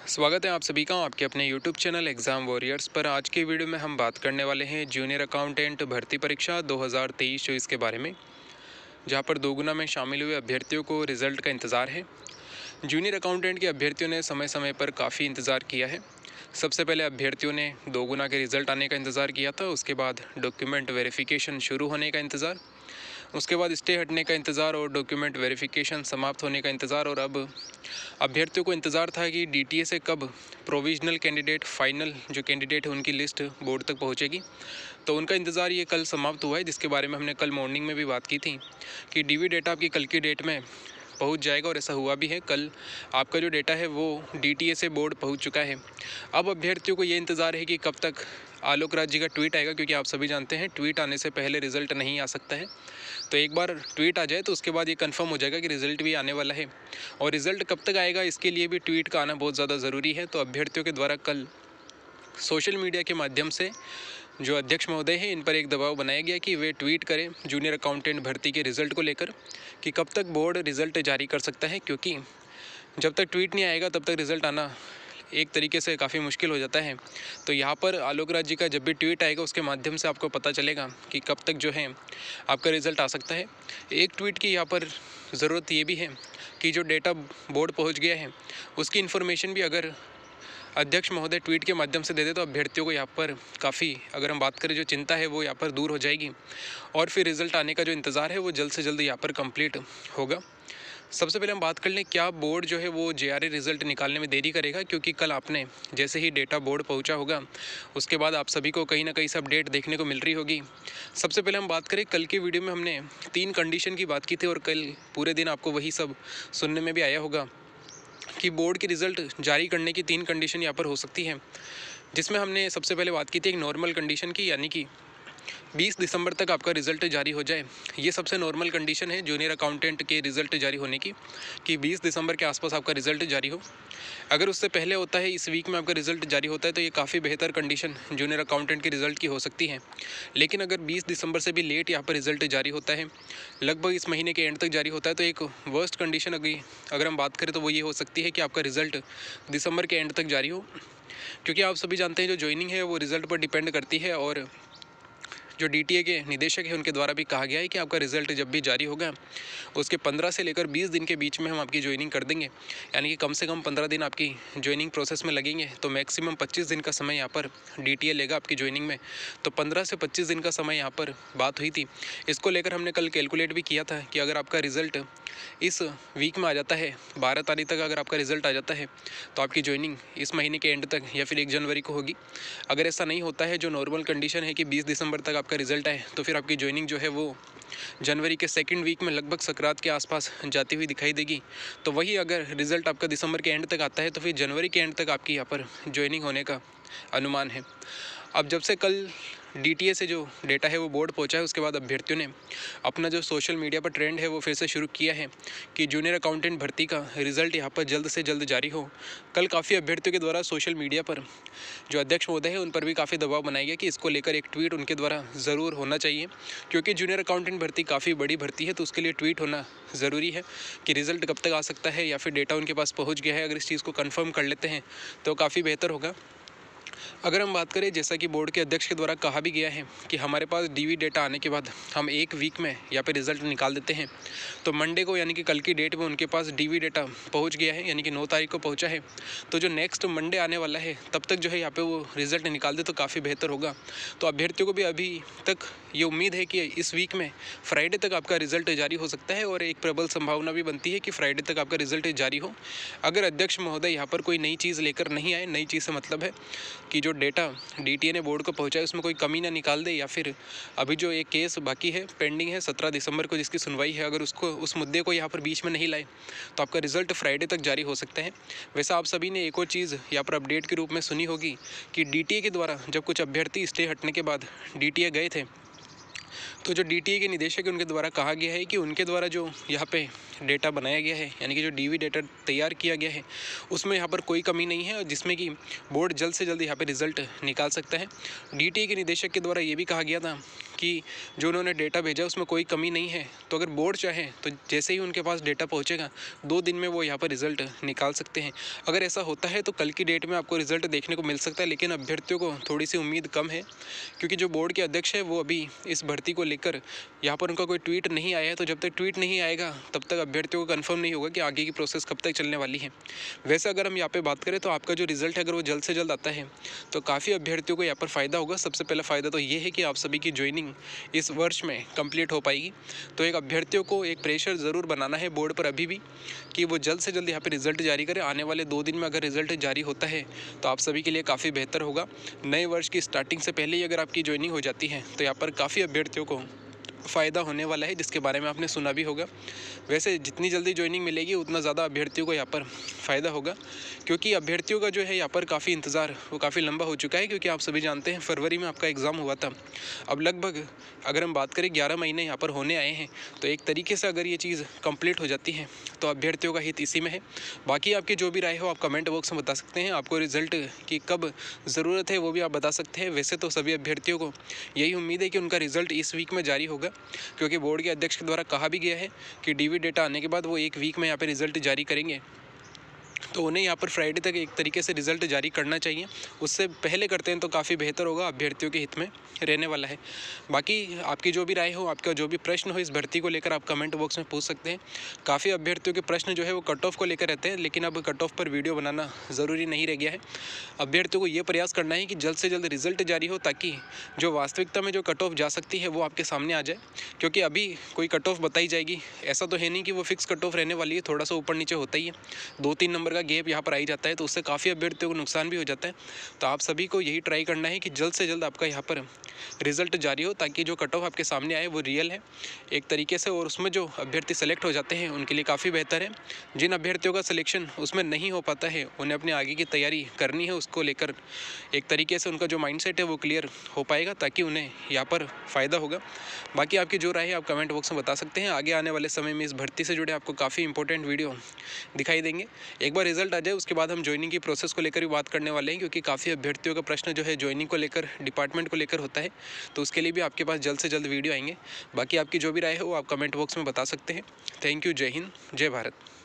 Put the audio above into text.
स्वागत है आप सभी का आपके अपने YouTube चैनल एग्ज़ाम वॉरियर्स पर। आज के वीडियो में हम बात करने वाले हैं जूनियर अकाउंटेंट भर्ती परीक्षा 2023-24 के बारे में, जहां पर दोगुना में शामिल हुए अभ्यर्थियों को रिज़ल्ट का इंतज़ार है। जूनियर अकाउंटेंट के अभ्यर्थियों ने समय समय पर काफ़ी इंतज़ार किया है। सबसे पहले अभ्यर्थियों ने दोगुना के रिज़ल्ट आने का इंतज़ार किया था, उसके बाद डॉक्यूमेंट वेरिफिकेशन शुरू होने का इंतज़ार, उसके बाद स्टे हटने का इंतज़ार और डॉक्यूमेंट वेरिफिकेशन समाप्त होने का इंतज़ार। और अब अभ्यर्थियों को इंतज़ार था कि डीटीए से कब प्रोविजनल कैंडिडेट फाइनल जो कैंडिडेट है उनकी लिस्ट बोर्ड तक पहुंचेगी। तो उनका इंतज़ार ये कल समाप्त हुआ है, जिसके बारे में हमने कल मॉर्निंग में भी बात की थी कि डीवी डेटा आपकी कल की डेट में पहुंच जाएगा, और ऐसा हुआ भी है। कल आपका जो डेटा है वो डीटीए से बोर्ड पहुंच चुका है। अब अभ्यर्थियों को ये इंतज़ार है कि कब तक आलोक राज जी का ट्वीट आएगा, क्योंकि आप सभी जानते हैं ट्वीट आने से पहले रिज़ल्ट नहीं आ सकता है। तो एक बार ट्वीट आ जाए तो उसके बाद ये कंफर्म हो जाएगा कि रिज़ल्ट भी आने वाला है। और रिज़ल्ट कब तक आएगा इसके लिए भी ट्वीट का आना बहुत ज़्यादा ज़रूरी है। तो अभ्यर्थियों के द्वारा कल सोशल मीडिया के माध्यम से जो अध्यक्ष महोदय हैं इन पर एक दबाव बनाया गया कि वे ट्वीट करें जूनियर अकाउंटेंट भर्ती के रिज़ल्ट को लेकर कि कब तक बोर्ड रिज़ल्ट जारी कर सकता है, क्योंकि जब तक ट्वीट नहीं आएगा तब तक रिज़ल्ट आना एक तरीके से काफ़ी मुश्किल हो जाता है। तो यहाँ पर आलोक राज जी का जब भी ट्वीट आएगा उसके माध्यम से आपको पता चलेगा कि कब तक जो है आपका रिज़ल्ट आ सकता है। एक ट्वीट की यहाँ पर ज़रूरत ये भी है कि जो डेटा बोर्ड पहुँच गया है उसकी इन्फॉर्मेशन भी अगर अध्यक्ष महोदय ट्वीट के माध्यम से दे दे तो अभ्यर्थियों को यहाँ पर काफ़ी, अगर हम बात करें जो चिंता है वो यहाँ पर दूर हो जाएगी, और फिर रिज़ल्ट आने का जो इंतज़ार है वो जल्द से जल्द यहाँ पर कंप्लीट होगा। सबसे पहले हम बात कर लें क्या बोर्ड जो है वो जेआरए रिज़ल्ट निकालने में देरी करेगा, क्योंकि कल आपने जैसे ही डेटा बोर्ड पहुंचा होगा उसके बाद आप सभी को कहीं ना कहीं से अपडेट देखने को मिल रही होगी। सबसे पहले हम बात करें, कल की वीडियो में हमने 3 कंडीशन की बात की थी और कल पूरे दिन आपको वही सब सुनने में भी आया होगा कि बोर्ड की रिज़ल्ट जारी करने की 3 कंडीशन यहाँ पर हो सकती है, जिसमें हमने सबसे पहले बात की थी एक नॉर्मल कंडीशन की, यानी कि 20 दिसंबर तक आपका रिज़ल्ट जारी हो जाए। ये सबसे नॉर्मल कंडीशन है जूनियर अकाउंटेंट के रिज़ल्ट जारी होने की, कि 20 दिसंबर के आसपास आपका रिज़ल्ट जारी हो। अगर उससे पहले होता है, इस वीक में आपका रिज़ल्ट जारी होता है, तो ये काफ़ी बेहतर कंडीशन जूनियर अकाउंटेंट के रिज़ल्ट की हो सकती है। लेकिन अगर 20 दिसंबर से भी लेट यहाँ पर रिज़ल्ट जारी होता है, लगभग इस महीने के एंड तक जारी होता है, तो एक वर्स्ट कंडीशन अगर हम बात करें तो वो ये हो सकती है कि आपका रिज़ल्ट दिसंबर के एंड तक जारी हो। क्योंकि आप सभी जानते हैं जो ज्वाइनिंग है वो रिज़ल्ट पर डिपेंड करती है, और जो डीटीए के निदेशक हैं उनके द्वारा भी कहा गया है कि आपका रिज़ल्ट जब भी जारी होगा उसके 15 से लेकर 20 दिन के बीच में हम आपकी ज्वाइनिंग कर देंगे, यानी कि कम से कम 15 दिन आपकी ज्वाइनिंग प्रोसेस में लगेंगे। तो मैक्सिमम 25 दिन का समय यहाँ पर डीटीए लेगा आपकी ज्वाइनिंग में। तो 15 से 25 दिन का समय यहाँ पर बात हुई थी। इसको लेकर हमने कल कैलकुलेट भी किया था कि अगर आपका रिज़ल्ट इस वीक में आ जाता है, 12 तारीख तक अगर आपका रिज़ल्ट आ जाता है, तो आपकी ज्वाइनिंग इस महीने के एंड तक या फिर 1 जनवरी को होगी। अगर ऐसा नहीं होता है, जो नॉर्मल कंडीशन है कि 20 दिसंबर तक आपका रिज़ल्ट आए, तो फिर आपकी ज्वाइनिंग जो है वो जनवरी के सेकंड वीक में लगभग संक्रांत के आसपास जाती हुई दिखाई देगी। तो वही अगर रिज़ल्ट आपका दिसंबर के एंड तक आता है तो फिर जनवरी के एंड तक आपकी यहाँ पर ज्वाइनिंग होने का अनुमान है। अब जब से कल डीटीए से जो डेटा है वो बोर्ड पहुंचा है, उसके बाद अभ्यर्थियों ने अपना जो सोशल मीडिया पर ट्रेंड है वो फिर से शुरू किया है कि जूनियर अकाउंटेंट भर्ती का रिज़ल्ट यहाँ पर जल्द से जल्द जारी हो। कल काफ़ी अभ्यर्थियों के द्वारा सोशल मीडिया पर जो अध्यक्ष महोदय है उन पर भी काफ़ी दबाव बनाया गया कि इसको लेकर एक ट्वीट उनके द्वारा ज़रूर होना चाहिए, क्योंकि जूनियर अकाउंटेंट भर्ती काफ़ी बड़ी भर्ती है, तो उसके लिए ट्वीट होना ज़रूरी है कि रिज़ल्ट कब तक आ सकता है या फिर डेटा उनके पास पहुँच गया है। अगर इस चीज़ को कन्फर्म कर लेते हैं तो काफ़ी बेहतर होगा। अगर हम बात करें, जैसा कि बोर्ड के अध्यक्ष के द्वारा कहा भी गया है कि हमारे पास डीवी डेटा आने के बाद हम 1 वीक में यहाँ पे रिज़ल्ट निकाल देते हैं, तो मंडे को यानी कि कल की डेट में उनके पास डीवी डेटा पहुँच गया है, यानी कि 9 तारीख को पहुँचा है। तो जो नेक्स्ट मंडे आने वाला है तब तक जो है यहाँ पे वो रिज़ल्ट निकाल दे तो काफ़ी बेहतर होगा। तो अभ्यर्थियों को भी अभी तक ये उम्मीद है कि इस वीक में फ्राइडे तक आपका रिज़ल्ट जारी हो सकता है, और एक प्रबल संभावना भी बनती है कि फ्राइडे तक आपका रिज़ल्ट जारी हो, अगर अध्यक्ष महोदय यहाँ पर कोई नई चीज़ लेकर नहीं आए। नई चीज़ से मतलब है कि जो डेटा डीटीए ने बोर्ड को पहुंचा है उसमें कोई कमी ना निकाल दे, या फिर अभी जो एक केस बाकी है, पेंडिंग है 17 दिसंबर को जिसकी सुनवाई है, अगर उस मुद्दे को यहाँ पर बीच में नहीं लाए तो आपका रिज़ल्ट फ्राइडे तक जारी हो सकता है। वैसे आप सभी ने एक और चीज़ यहाँ पर अपडेट के रूप में सुनी होगी कि डीटीए के द्वारा जब कुछ अभ्यर्थी स्टे हटने के बाद डीटीए गए थे, तो जो डीटीए के निदेशक है उनके द्वारा कहा गया है कि उनके द्वारा जो यहाँ पे डेटा बनाया गया है, यानी कि जो डीवी डेटा तैयार किया गया है, उसमें यहाँ पर कोई कमी नहीं है, और जिसमें कि बोर्ड जल्द से जल्द यहाँ पे रिज़ल्ट निकाल सकता है। डीटीए के निदेशक के द्वारा ये भी कहा गया था कि जो उन्होंने डेटा भेजा उसमें कोई कमी नहीं है, तो अगर बोर्ड चाहे तो जैसे ही उनके पास डेटा पहुंचेगा 2 दिन में वो यहाँ पर रिज़ल्ट निकाल सकते हैं। अगर ऐसा होता है तो कल की डेट में आपको रिज़ल्ट देखने को मिल सकता है, लेकिन अभ्यर्थियों को थोड़ी सी उम्मीद कम है, क्योंकि जो बोर्ड के अध्यक्ष है वो अभी इस भर्ती को लेकर यहाँ पर उनका कोई ट्वीट नहीं आया है। तो जब तक ट्वीट नहीं आएगा तब तक अभ्यर्थियों को कन्फर्म नहीं होगा कि आगे की प्रोसेस कब तक चलने वाली है। वैसे अगर हम यहाँ पे बात करें तो आपका जो रिज़ल्ट है अगर वो जल्द से जल्द आता है तो काफ़ी अभ्यर्थियों को यहाँ पर फ़ायदा होगा। सबसे पहला फ़ायदा तो ये है कि आप सभी की ज्वाइनिंग इस वर्ष में कंप्लीट हो पाएगी। तो एक अभ्यर्थियों को एक प्रेशर ज़रूर बनाना है बोर्ड पर अभी भी कि वो जल्द से जल्द यहाँ पे रिज़ल्ट जारी करें। आने वाले 2 दिन में अगर रिज़ल्ट जारी होता है तो आप सभी के लिए काफ़ी बेहतर होगा। नए वर्ष की स्टार्टिंग से पहले ही अगर आपकी ज्वाइनिंग हो जाती है तो यहाँ पर काफ़ी अभ्यर्थियों को फ़ायदा होने वाला है, जिसके बारे में आपने सुना भी होगा। वैसे जितनी जल्दी ज्वाइनिंग मिलेगी उतना ज़्यादा अभ्यर्थियों को यहाँ पर फ़ायदा होगा, क्योंकि अभ्यर्थियों का जो है यहाँ पर काफ़ी इंतज़ार वो काफ़ी लंबा हो चुका है। क्योंकि आप सभी जानते हैं फरवरी में आपका एग्ज़ाम हुआ था, अब लगभग अगर हम बात करें 11 महीने यहाँ पर होने आए हैं। तो एक तरीके से अगर ये चीज़ कंप्लीट हो जाती है तो अभ्यर्थियों का हित इसी में है। बाकी आपकी जो भी राय हो आप कमेंट बॉक्स में बता सकते हैं। आपको रिज़ल्ट की कब ज़रूरत है वो भी आप बता सकते हैं। वैसे तो सभी अभ्यर्थियों को यही उम्मीद है कि उनका रिज़ल्ट इस वीक में जारी होगा, क्योंकि बोर्ड के अध्यक्ष के द्वारा कहा भी गया है कि डीवी डेटा आने के बाद वो 1 वीक में यहाँ पे रिज़ल्ट जारी करेंगे। तो उन्हें यहाँ पर फ्राइडे तक एक तरीके से रिज़ल्ट जारी करना चाहिए। उससे पहले करते हैं तो काफ़ी बेहतर होगा, अभ्यर्थियों के हित में रहने वाला है। बाकी आपकी जो भी राय हो, आपका जो भी प्रश्न हो इस भर्ती को लेकर आप कमेंट बॉक्स में पूछ सकते हैं। काफ़ी अभ्यर्थियों के प्रश्न जो है वो कट ऑफ को लेकर रहते हैं, लेकिन अब कट ऑफ पर वीडियो बनाना ज़रूरी नहीं रह गया है। अभ्यर्थियों को ये प्रयास करना है कि जल्द से जल्द रिज़ल्ट जारी हो, ताकि जो वास्तविकता में जो कट ऑफ जा सकती है वो आपके सामने आ जाए। क्योंकि अभी कोई कट ऑफ बताई जाएगी, ऐसा तो है नहीं कि वो फिक्स कट ऑफ रहने वाली है, थोड़ा सा ऊपर नीचे होता ही है। 2-3 नंबर का गैप यहाँ पर आई जाता है, तो उससे काफ़ी अभ्यर्थियों को नुकसान भी हो जाता है। तो आप सभी को यही ट्राई करना है कि जल्द से जल्द आपका यहाँ पर रिज़ल्ट जारी हो, ताकि जो कट ऑफ आपके सामने आए वो रियल है एक तरीके से, और उसमें जो अभ्यर्थी सेलेक्ट हो जाते हैं उनके लिए काफ़ी बेहतर है। जिन अभ्यर्थियों का सिलेक्शन उसमें नहीं हो पाता है उन्हें अपने आगे की तैयारी करनी है, उसको लेकर एक तरीके से उनका जो माइंडसेट है वो क्लियर हो पाएगा, ताकि उन्हें यहाँ पर फ़ायदा होगा। बाकी आपकी जो राय है आप कमेंट बॉक्स में बता सकते हैं। आगे आने वाले समय में इस भर्ती से जुड़े आपको काफ़ी इंपॉर्टेंट वीडियो दिखाई देंगे। एक बार रिजल्ट आ जाए उसके बाद हम ज्वाइनिंग की प्रोसेस को लेकर भी बात करने वाले हैं, क्योंकि काफ़ी अभ्यर्थियों का प्रश्न जो है ज्वाइनिंग को लेकर, डिपार्टमेंट को लेकर होता है। तो उसके लिए भी आपके पास जल्द से जल्द वीडियो आएंगे। बाकी आपकी जो भी राय है वो आप कमेंट बॉक्स में बता सकते हैं। Thank you. जय हिंद, जय भारत।